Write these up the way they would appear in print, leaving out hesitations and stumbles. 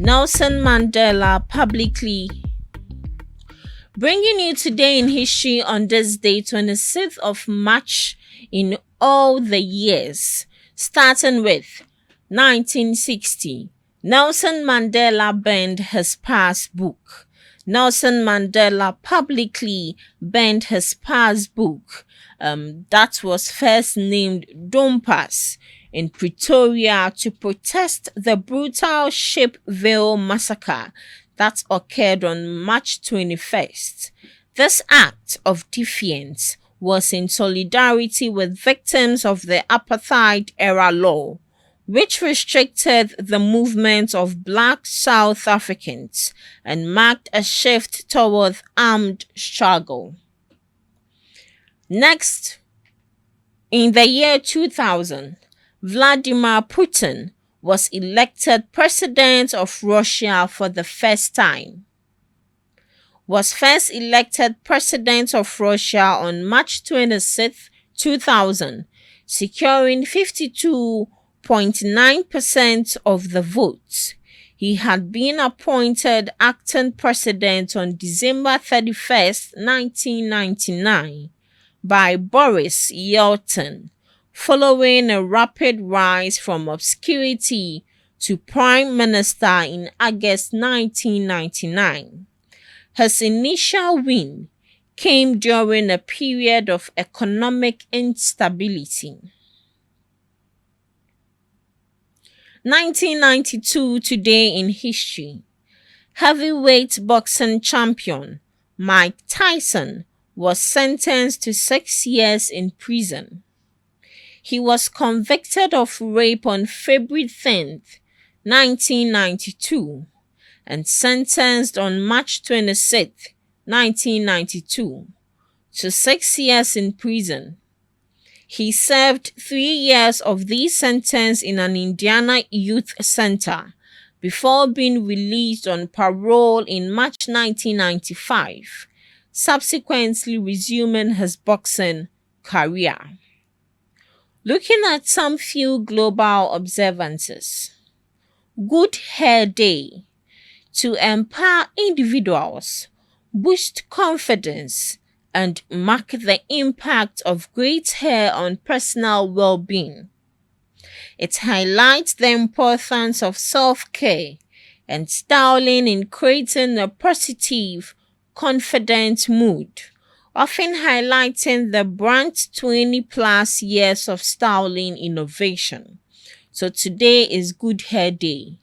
Nelson Mandela publicly. Bringing you today in history on this day, 26th of March in all the years, starting with 1960. Nelson Mandela burned his passbook. Nelson Mandela publicly burned his passbook that was first named Dompas in Pretoria to protest the brutal Shipville massacre that occurred on March 21st. This act of defiance was in solidarity with victims of the apartheid-era law, which restricted the movement of Black South Africans and marked a shift toward armed struggle. Next, in the year 2000, Vladimir Putin was elected president of Russia for the first time. Was first elected president of Russia on March 26, 2000, securing 52.9% of the votes. He had been appointed acting president on December 31, 1999, by Boris Yeltsin, following a rapid rise from obscurity to prime minister in August 1999. His initial win came during a period of economic instability. 1992 today in history. Heavyweight boxing champion Mike Tyson was sentenced to 6 years in prison. He was convicted of rape on February 10th, 1992, and sentenced on March 26th, 1992, to 6 years in prison. He served 3 years of this sentence in an Indiana youth center before being released on parole in March 1995, subsequently resuming his boxing career. Looking at some few global observances. Good Hair Day, to empower individuals, boost confidence, and mark the impact of great hair on personal well-being. It highlights the importance of self-care and styling in creating a positive, confident mood, often highlighting the brand's 20-plus years of styling innovation. So today is Good Hair Day.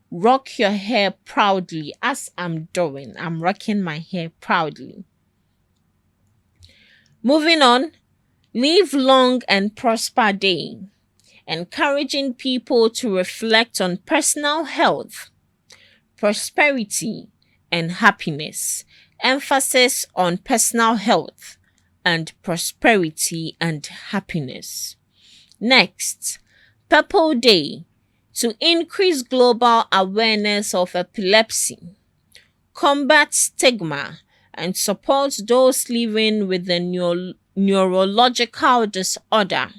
Rock your hair proudly, as I'm doing. I'm rocking my hair proudly. Moving on, Live Long and Prosper Day, encouraging people to reflect on personal health, prosperity, and happiness. Emphasis on personal health and prosperity and happiness. Next, Purple Day, to increase global awareness of epilepsy, combat stigma, and support those living with the neurological disorder.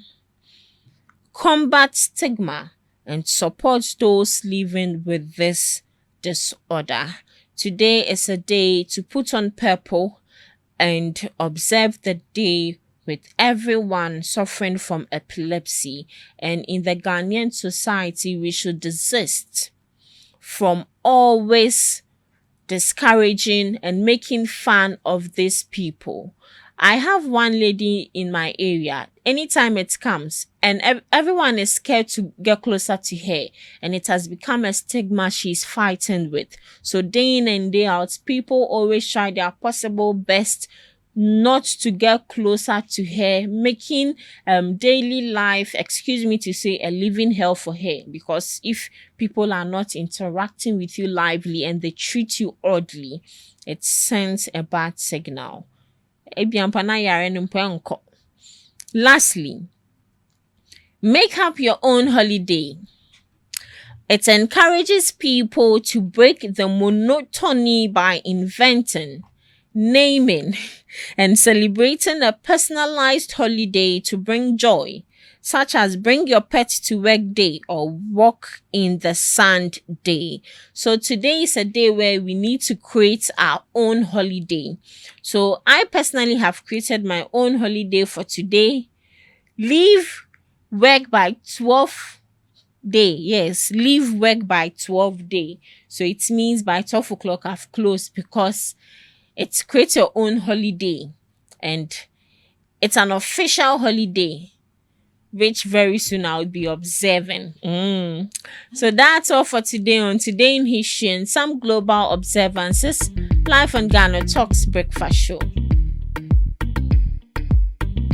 Combat stigma and support those living with this disorder. Today is a day to put on purple and observe the day with everyone suffering from epilepsy. And in the Ghanaian society, we should desist from always discouraging and making fun of these people. I have one lady in my area. Anytime it comes, and everyone is scared to get closer to her, and it has become a stigma she's fighting with. So day in and day out, people always try their possible best not to get closer to her, making daily life, excuse me to say, a living hell for her. Because if people are not interacting with you lively and they treat you oddly, it sends a bad signal. Lastly, make up your own holiday. It encourages people to break the monotony by inventing, naming, and celebrating a personalized holiday to bring joy, such as Bring Your Pet to Work Day or Walk in the Sand Day. So today is a day where we need to create our own holiday. So I personally have created my own holiday for today. Leave work by 12 day. Yes, leave work by 12 day. So it means by 12 o'clock I've closed, because it's create your own holiday and it's an official holiday which very soon I'll be observing. So that's all for today on Today in History and some global observances, live on Ghana Talks Breakfast Show.